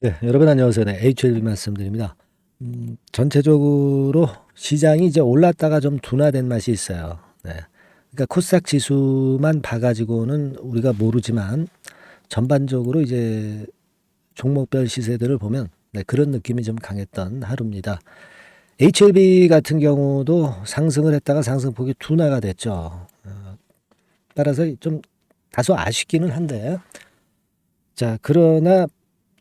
네, 여러분 안녕하세요. 네, HLB 말씀드립니다. 전체적으로 시장이 이제 올랐다가 좀 둔화된 맛이 있어요. 네. 그러니까 코스닥 지수만 봐가지고는 우리가 모르지만 전반적으로 이제 종목별 시세들을 보면 네, 그런 느낌이 좀 강했던 하루입니다. HLB 같은 경우도 상승을 했다가 상승폭이 둔화가 됐죠. 따라서 좀 다소 아쉽기는 한데, 자, 그러나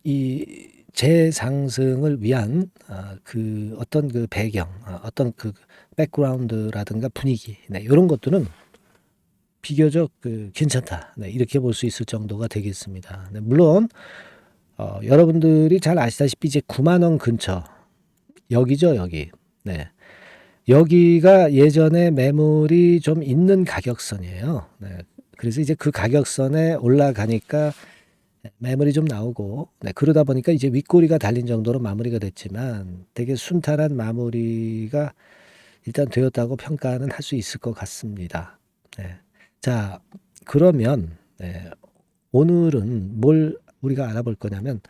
이 재상승을 위한 그 어떤 그 배경, 어떤 그 백그라운드라든가 분위기, 네, 요런 것들은 비교적 괜찮다. 네, 이렇게 볼 수 있을 정도가 되겠습니다. 네, 물론 여러분들이 잘 아시다시피 이제 9만 원 근처 여기죠, 여기. 네. 여기가 예전에 매물이 좀 있는 가격선이에요. 네. 그래서 이제 그 가격선에 올라가니까 매물이 좀 나오고, 네, 그러다 보니까 이제 윗꼬리가 달린 정도로 마무리가 됐지만 되게 순탄한 마무리가 일단 되었다고 평가는 할 수 있을 것 같습니다. 네. 자, 그러면 네, 오늘은 뭘 우리가 알아볼 거냐면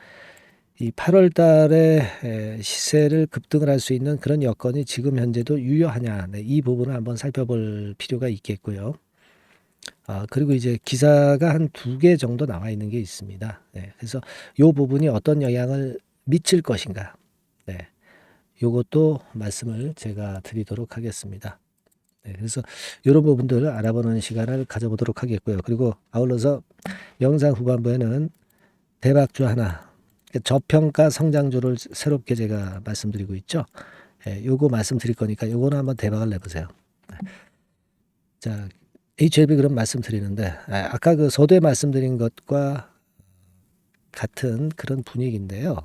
이 8월 달에 시세를 급등을 할 수 있는 그런 여건이 지금 현재도 유효하냐, 네, 이 부분을 한번 살펴볼 필요가 있겠고요. 그리고 이제 기사가 한 두 개 정도 나와 있는 게 있습니다. 네, 그래서 요 부분이 어떤 영향을 미칠 것인가. 네, 요것도 말씀을 제가 드리도록 하겠습니다. 네, 그래서 요런 부분들을 알아보는 시간을 가져보도록 하겠고요. 그리고 아울러서 영상 후반부에는 대박주 하나, 저평가 성장주를 새롭게 제가 말씀드리고 있죠. 요거 말씀드릴 거니까 요거는 한번 대박을 내보세요. 자, HLB 그런 말씀드리는데, 아까 그 서두에 말씀드린 것과 같은 그런 분위기인데요.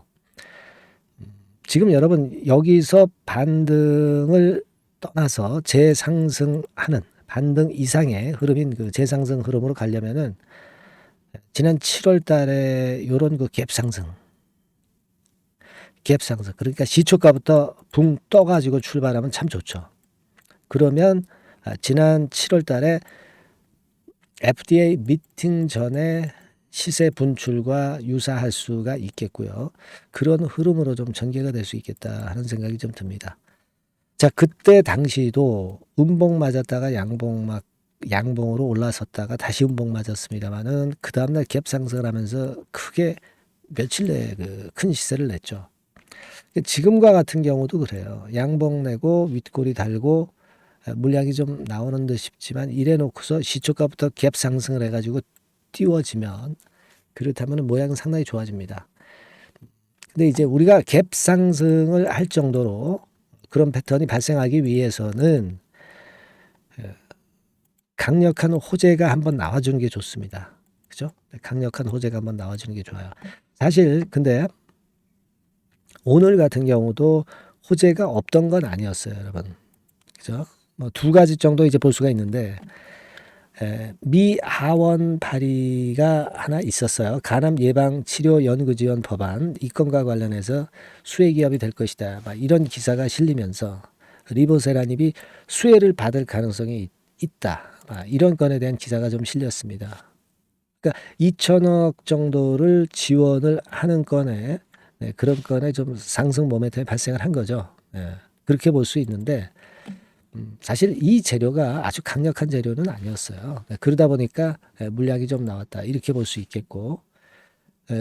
지금 여러분 여기서 반등을 떠나서 재상승하는 반등 이상의 흐름인 그 재상승 흐름으로 가려면은 지난 7월 달에 요런 그 갭상승. 그러니까 시초가부터 붕 떠가지고 출발하면 참 좋죠. 그러면 지난 7월 달에 FDA 미팅 전에 시세 분출과 유사할 수가 있겠고요. 그런 흐름으로 좀 전개가 될 수 있겠다 하는 생각이 좀 듭니다. 자, 그때 당시도 음봉 맞았다가 양봉으로 올라섰다가 다시 음봉 맞았습니다만은 그 다음날 갭 상승을 하면서 크게 며칠 내에 그 큰 시세를 냈죠. 지금과 같은 경우도 그래요. 양봉 내고 윗골이 달고 물량이 좀 나오는 듯 싶지만 이래 놓고서 시초가부터 갭 상승을 해가지고 띄워지면 그렇다면 모양은 상당히 좋아집니다. 근데 이제 우리가 갭 상승을 할 정도로 그런 패턴이 발생하기 위해서는 강력한 호재가 한번 나와주는 게 좋습니다. 그죠? 강력한 호재가 한번 나와주는 게 좋아요. 사실 근데 오늘 같은 경우도 호재가 없던 건 아니었어요, 여러분. 그죠? 뭐 두 가지 정도 이제 볼 수가 있는데 미 하원 발의가 하나 있었어요. 간암 예방 치료 연구 지원 법안 이 건과 관련해서 수혜 기업이 될 것이다. 막 이런 기사가 실리면서 리보세라닙이 수혜를 받을 가능성이 있다. 이런 건에 대한 기사가 좀 실렸습니다. 그러니까 2천억 정도를 지원을 하는 건에 네, 그런 건에 좀 상승 모멘텀이 발생을 한 거죠. 네, 그렇게 볼 수 있는데 사실 이 재료가 아주 강력한 재료는 아니었어요. 네, 그러다 보니까 물량이 좀 나왔다 이렇게 볼 수 있겠고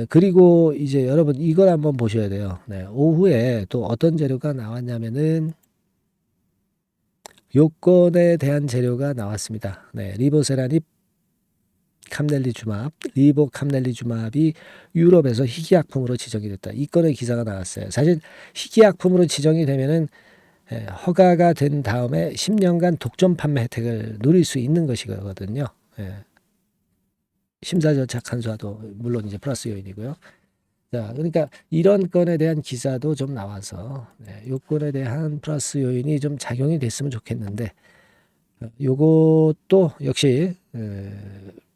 그리고 이제 여러분 이걸 한번 보셔야 돼요. 네, 오후에 또 어떤 재료가 나왔냐면은 요건에 대한 재료가 나왔습니다. 네, 리보세라닙 캄넬리주맙, 리보캄넬리주맙이 유럽에서 희귀약품으로 지정이 됐다. 이 건의 기사가 나왔어요. 사실 희귀약품으로 지정이 되면은 허가가 된 다음에 10년간 독점 판매 혜택을 누릴 수 있는 것이거든요. 심사 절차 간소화도 물론 이제 플러스 요인이고요. 자, 그러니까 이런 건에 대한 기사도 좀 나와서 요건에 대한 플러스 요인이 좀 작용이 됐으면 좋겠는데 요것도 역시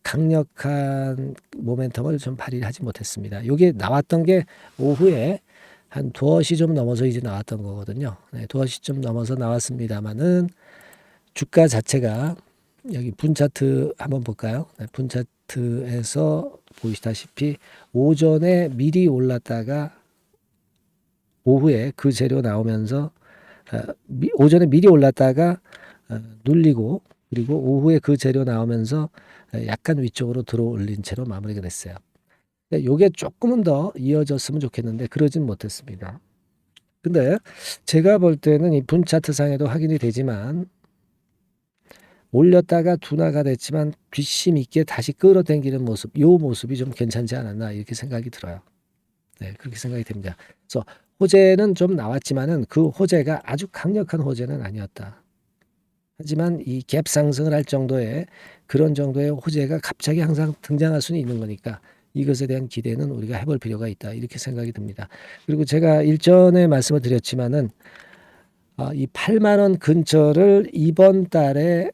강력한 모멘텀을 좀 발휘를 하지 못했습니다. 요게 나왔던 게 오후에 한 2시 좀 넘어서 이제 나왔던 거거든요. 2시 좀 넘어서 나왔습니다만은 주가 자체가 여기 분 차트 한번 볼까요? 분 차트에서 보시다시피 오전에 미리 올랐다가 오후에 그 재료 나오면서 오전에 미리 올랐다가 눌리고 그리고 오후에 그 재료 나오면서 약간 위쪽으로 들어올린 채로 마무리가 됐어요. 요게 조금은 더 이어졌으면 좋겠는데 그러진 못했습니다. 근데 제가 볼 때는 이 분 차트 상에도 확인이 되지만 올렸다가 둔화가 됐지만 뒷심 있게 다시 끌어당기는 모습, 요 모습이 좀 괜찮지 않았나 이렇게 생각이 들어요. 네, 그렇게 생각이 됩니다. 그래서 호재는 좀 나왔지만은 그 호재가 아주 강력한 호재는 아니었다. 하지만 이 갭 상승을 할 정도의 그런 정도의 호재가 갑자기 항상 등장할 수는 있는 거니까 이것에 대한 기대는 우리가 해볼 필요가 있다. 이렇게 생각이 듭니다. 그리고 제가 일전에 말씀을 드렸지만은 이 8만 원 근처를 이번 주에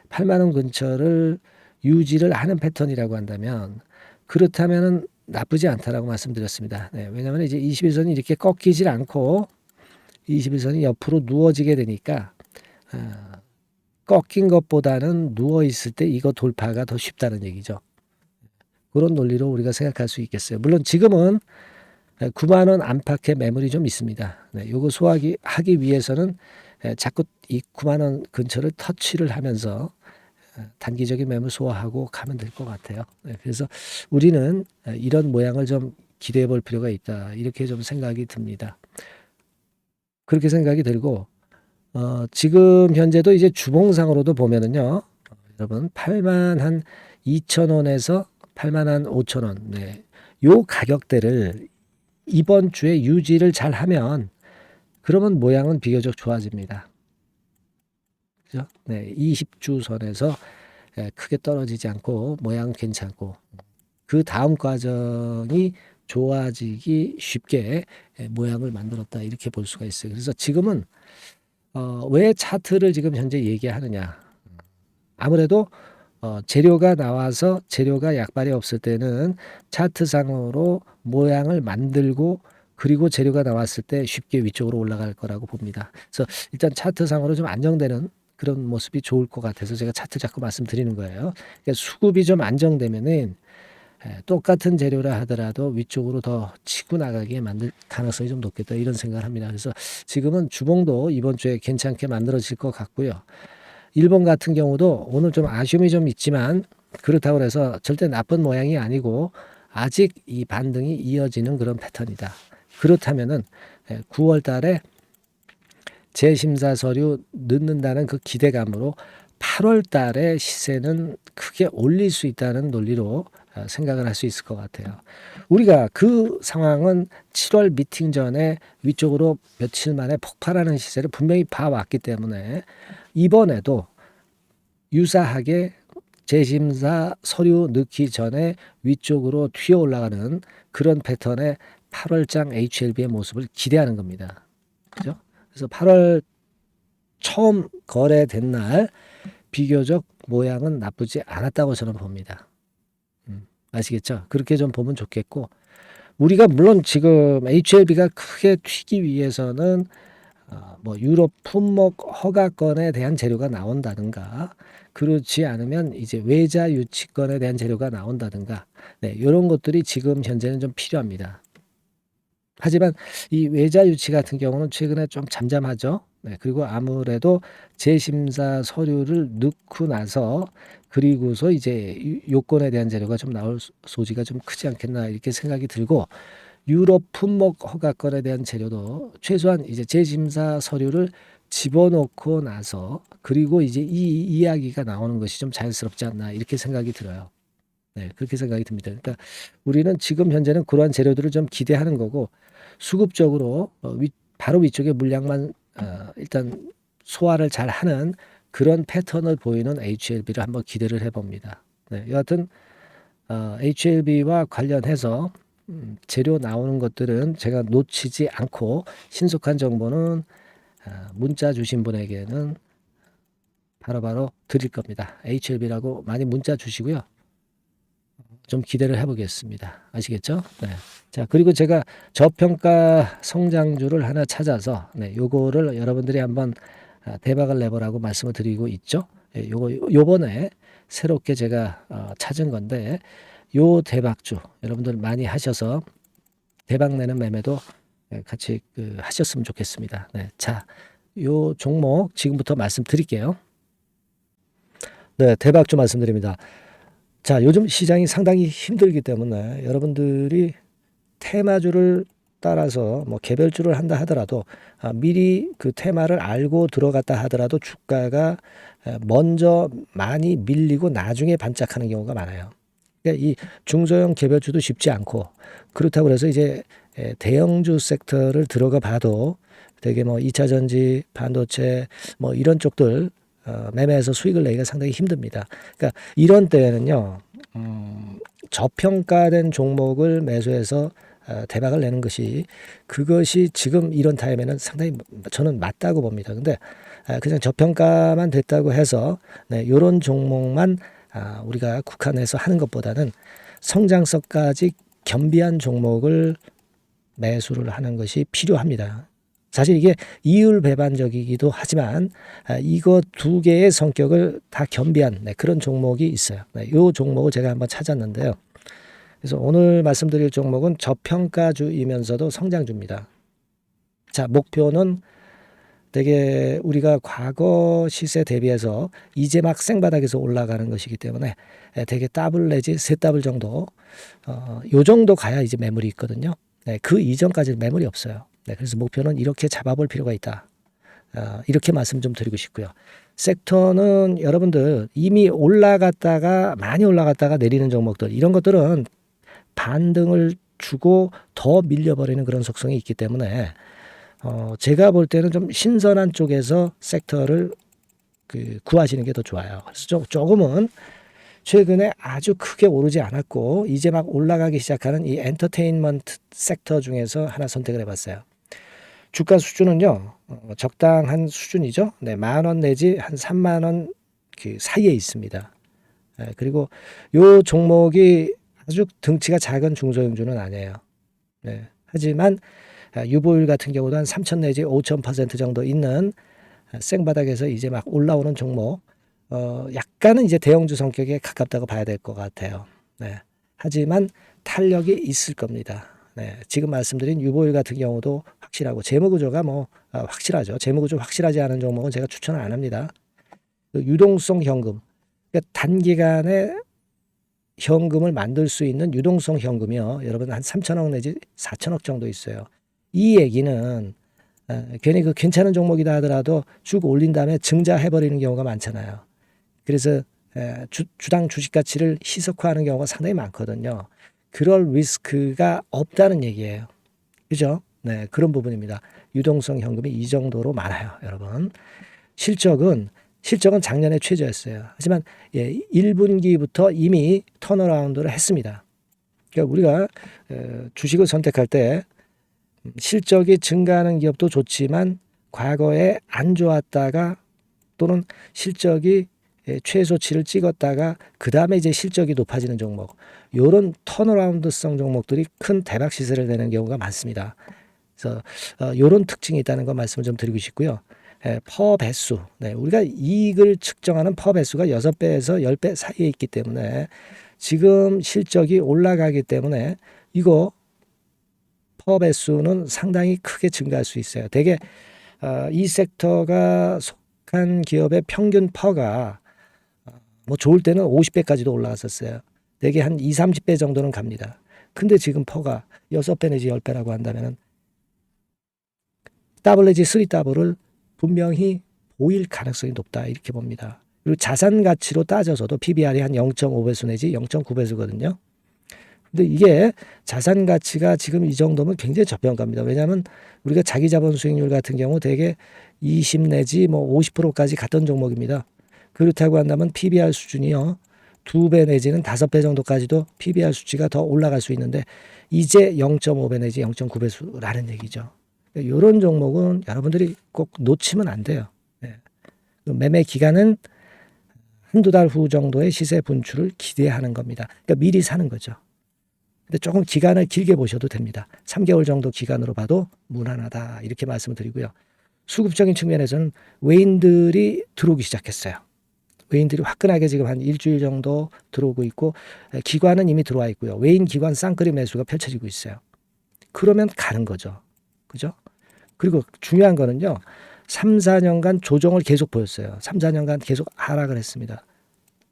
8만 원 근처를 유지를 하는 패턴이라고 한다면 그렇다면은 나쁘지 않다라고 말씀드렸습니다. 네, 왜냐하면 이제 21선이 이렇게 꺾이질 않고 21선이 옆으로 누워지게 되니까 꺾인 것보다는 누워 있을 때 이거 돌파가 더 쉽다는 얘기죠. 그런 논리로 우리가 생각할 수 있겠어요. 물론 지금은 9만 원 안팎의 매물이 좀 있습니다. 네, 요거 하기 위해서는 자꾸 이 9만 원 근처를 터치를 하면서 단기적인 매물 소화하고 가면 될 것 같아요. 네, 그래서 우리는 이런 모양을 좀 기대해 볼 필요가 있다. 이렇게 좀 생각이 듭니다. 그렇게 생각이 들고 지금 현재도 이제 주봉상으로도 보면은요. 여러분 8만 한 2천 원에서 8만 한 5천 원. 네. 요 가격대를 이번 주에 유지를 잘 하면 그러면 모양은 비교적 좋아집니다. 그죠? 네. 20주 선에서 크게 떨어지지 않고 모양은 괜찮고 그 다음 과정이 좋아지기 쉽게 모양을 만들었다. 이렇게 볼 수가 있어요. 그래서 지금은 왜 차트를 지금 현재 얘기하느냐. 아무래도 재료가 나와서 재료가 약발이 없을 때는 차트상으로 모양을 만들고 그리고 재료가 나왔을 때 쉽게 위쪽으로 올라갈 거라고 봅니다. 그래서 일단 차트상으로 좀 안정되는 그런 모습이 좋을 것 같아서 제가 차트 자꾸 말씀드리는 거예요. 그러니까 수급이 좀 안정되면은 똑같은 재료라 하더라도 위쪽으로 더 치고 나가게 만들 가능성이 좀 높겠다 이런 생각을 합니다. 그래서 지금은 주봉도 이번 주에 괜찮게 만들어질 것 같고요. 일본 같은 경우도 오늘 좀 아쉬움이 좀 있지만 그렇다고 해서 절대 나쁜 모양이 아니고 아직 이 반등이 이어지는 그런 패턴이다. 그렇다면은 9월 달에 재심사 서류 넣는다는 그 기대감으로 8월 달에 시세는 크게 올릴 수 있다는 논리로 생각을 할 수 있을 것 같아요. 우리가 그 상황은 7월 미팅 전에 위쪽으로 며칠 만에 폭발하는 시세를 분명히 봐왔기 때문에 이번에도 유사하게 재심사 서류 넣기 전에 위쪽으로 튀어 올라가는 그런 패턴의 8월장 HLB의 모습을 기대하는 겁니다. 그죠? 그래서 8월 처음 거래된 날 비교적 모양은 나쁘지 않았다고 저는 봅니다. 아시겠죠? 그렇게 좀 보면 좋겠고 우리가 물론 지금 HLB가 크게 튀기 위해서는 뭐 유럽 품목 허가권에 대한 재료가 나온다든가 그렇지 않으면 이제 외자 유치권에 대한 재료가 나온다든가 네, 이런 것들이 지금 현재는 좀 필요합니다. 하지만 이 외자 유치 같은 경우는 최근에 좀 잠잠하죠. 네, 그리고 아무래도 재심사 서류를 넣고 나서 그리고서 이제 요건에 대한 재료가 좀 나올 소지가 좀 크지 않겠나 이렇게 생각이 들고 유럽 품목 허가권에 대한 재료도 최소한 이제 재심사 서류를 집어넣고 나서 그리고 이제 이 이야기가 나오는 것이 좀 자연스럽지 않나 이렇게 생각이 들어요. 네, 그렇게 생각이 듭니다. 그러니까 우리는 지금 현재는 그러한 재료들을 좀 기대하는 거고 수급적으로 바로 위쪽에 물량만 일단 소화를 잘 하는 그런 패턴을 보이는 HLB를 한번 기대를 해봅니다. 네, 여하튼 HLB와 관련해서 재료 나오는 것들은 제가 놓치지 않고 신속한 정보는 문자 주신 분에게는 바로바로 드릴 겁니다. HLB라고 많이 문자 주시고요. 좀 기대를 해보겠습니다. 아시겠죠? 네. 자, 그리고 제가 저평가 성장주를 하나 찾아서, 네, 요거를 여러분들이 한번 대박을 내보라고 말씀을 드리고 있죠. 예, 요번에 새롭게 제가 찾은 건데, 요 대박주, 여러분들 많이 하셔서 대박 내는 매매도 같이 하셨으면 좋겠습니다. 네, 자, 요 종목 지금부터 말씀드릴게요. 네, 대박주 말씀드립니다. 자, 요즘 시장이 상당히 힘들기 때문에 여러분들이 테마주를 따라서 뭐 개별주를 한다 하더라도 미리 그 테마를 알고 들어갔다 하더라도 주가가 먼저 많이 밀리고 나중에 반짝하는 경우가 많아요. 그러니까 이 중소형 개별주도 쉽지 않고, 그렇다고 해서 이제 대형주 섹터를 들어가 봐도 되게 뭐 2차 전지, 반도체 뭐 이런 쪽들 매매해서 수익을 내기가 상당히 힘듭니다. 그러니까 이런 때에는요, 저평가된 종목을 매수해서 대박을 내는 것이, 그것이 지금 이런 타임에는 상당히 저는 맞다고 봅니다. 근데 그냥 저평가만 됐다고 해서 이런 종목만 우리가 국한해서 하는 것보다는 성장성까지 겸비한 종목을 매수를 하는 것이 필요합니다. 사실 이게 이율배반적이기도 하지만 이거 두 개의 성격을 다 겸비한 그런 종목이 있어요. 이 종목을 제가 한번 찾았는데요. 그래서 오늘 말씀드릴 종목은 저평가주이면서도 성장주입니다. 자, 목표는 되게 우리가 과거 시세 대비해서 이제 막 생바닥에서 올라가는 것이기 때문에 되게 더블 내지 세 더블 정도, 요 정도 가야 이제 매물이 있거든요. 그 이전까지는 매물이 없어요. 그래서 목표는 이렇게 잡아볼 필요가 있다. 이렇게 말씀 좀 드리고 싶고요. 섹터는 여러분들 이미 올라갔다가 많이 올라갔다가 내리는 종목들, 이런 것들은 반등을 주고 더 밀려버리는 그런 속성이 있기 때문에 제가 볼 때는 좀 신선한 쪽에서 섹터를 구하시는 게 더 좋아요. 그래서 조금은 최근에 아주 크게 오르지 않았고 이제 막 올라가기 시작하는 이 엔터테인먼트 섹터 중에서 하나 선택을 해봤어요. 주가 수준은요, 적당한 수준이죠. 네, 10,000원 내지 한 30,000원 그 사이에 있습니다. 그리고 요 종목이 아주 덩치가 작은 중소형주는 아니에요. 네, 하지만 유보율 같은 경우도 한 3,000 내지 5,000% 정도 있는 생바닥에서 이제 막 올라오는 종목, 약간은 이제 대형주 성격에 가깝다고 봐야 될 것 같아요. 네, 하지만 탄력이 있을 겁니다. 네, 지금 말씀드린 유보율 같은 경우도 확실하고 재무구조가 뭐 확실하죠. 재무구조 확실하지 않은 종목은 제가 추천을 안 합니다. 유동성 현금, 그러니까 단기간에 현금을 만들 수 있는 유동성 현금이요, 여러분 한 3,000억 내지 4,000억 정도 있어요. 이 얘기는 괜히 그 괜찮은 종목이다 하더라도 쭉 올린 다음에 증자해버리는 경우가 많잖아요. 그래서 주당 주식 가치를 희석화하는 경우가 상당히 많거든요. 그럴 리스크가 없다는 얘기예요. 그죠? 네, 그런 부분입니다. 유동성 현금이 이 정도로 많아요, 여러분. 실적은 작년에 최저였어요. 하지만 1분기부터 이미 턴어라운드를 했습니다. 그러니까 우리가 주식을 선택할 때 실적이 증가하는 기업도 좋지만 과거에 안 좋았다가 또는 실적이 최소치를 찍었다가 그 다음에 이제 실적이 높아지는 종목, 이런 턴어라운드성 종목들이 큰 대박 시세를 내는 경우가 많습니다. 그래서 이런 특징이 있다는 거 말씀을 좀 드리고 싶고요. 퍼 배수, 우리가 이익을 측정하는 퍼 배수가 6배에서 10배 사이에 있기 때문에 지금 실적이 올라가기 때문에 이거 퍼 배수는 상당히 크게 증가할 수 있어요. 대개 이 섹터가 속한 기업의 평균 퍼가 뭐 좋을 때는 50배까지도 올라갔었어요. 대개 한 2, 30배 정도는 갑니다. 근데 지금 퍼가 6배 내지 10배라고 한다면 더블 내지 3더블을 분명히 보일 가능성이 높다, 이렇게 봅니다. 그리고 자산 가치로 따져서도 PBR이 한 0.5배수 내지 0.9배수거든요. 근데 이게 자산 가치가 지금 이 정도면 굉장히 저평가입니다. 왜냐하면 우리가 자기 자본 수익률 같은 경우 대개 20 내지 뭐 50%까지 갔던 종목입니다. 그렇다고 한다면 PBR 수준이요, 2배 내지는 5배 정도까지도 PBR 수치가 더 올라갈 수 있는데 이제 0.5배 내지 0.9배수라는 얘기죠. 이런 종목은 여러분들이 꼭 놓치면 안 돼요. 매매 기간은 한두 달 후 정도의 시세 분출을 기대하는 겁니다. 그러니까 미리 사는 거죠. 근데 조금 기간을 길게 보셔도 됩니다. 3개월 정도 기간으로 봐도 무난하다, 이렇게 말씀을 드리고요. 수급적인 측면에서는 외인들이 들어오기 시작했어요. 외인들이 화끈하게 지금 한 일주일 정도 들어오고 있고, 기관은 이미 들어와 있고요. 외인 기관 쌍끌이 매수가 펼쳐지고 있어요. 그러면 가는 거죠. 그죠? 그리고 중요한 거는요. 3, 4년간 조정을 계속 보였어요. 3, 4년간 계속 하락을 했습니다.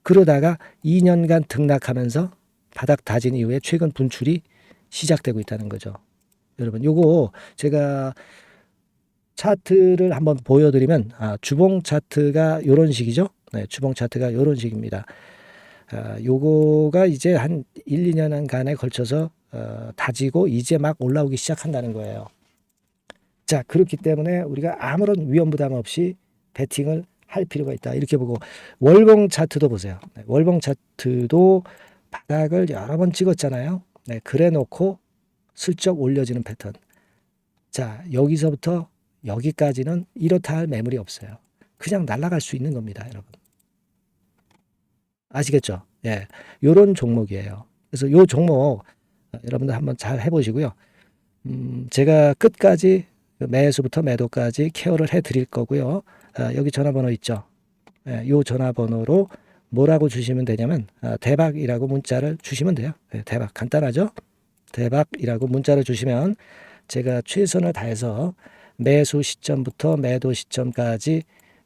그러다가 2년간 등락하면서 바닥 다진 이후에 최근 분출이 시작되고 있다는 거죠. 여러분, 요거 제가 차트를 한번 보여드리면 주봉 차트가 이런 식이죠. 네, 주봉 차트가 이런 식입니다. 요거가 이제 한 1, 2년간에 걸쳐서 다지고 이제 막 올라오기 시작한다는 거예요. 자, 그렇기 때문에 우리가 아무런 위험 부담 없이 베팅을 할 필요가 있다. 이렇게 보고 월봉 차트도 보세요. 네, 월봉 차트도 바닥을 여러 번 찍었잖아요. 네, 그래 놓고 슬쩍 올려지는 패턴. 자, 여기서부터 여기까지는 이렇다 할 매물이 없어요. 그냥 날아갈 수 있는 겁니다, 여러분. 아시겠죠? 예. 요런 종목이에요. 그래서 요 종목 여러분들 한번 잘 해보시고요. 제가 끝까지 매수부터 매도까지 케어를 해 드릴 거고요. 여기 전화번호 있죠? 예, 요 전화번호로 뭐라고 주시면 되냐면 대박이라고 문자를 주시면 돼요. 예, 대박 간단하죠? 대박이라고 문자를 주시면 제가 최선을 다해서 매수 시점부터 매도 시점까지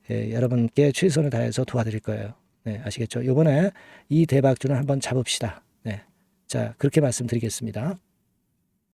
여러분께 최선을 다해서 도와드릴 거예요. 네, 아시겠죠? 이번에 이 대박주는 한번 잡읍시다. 네, 자 그렇게 말씀드리겠습니다.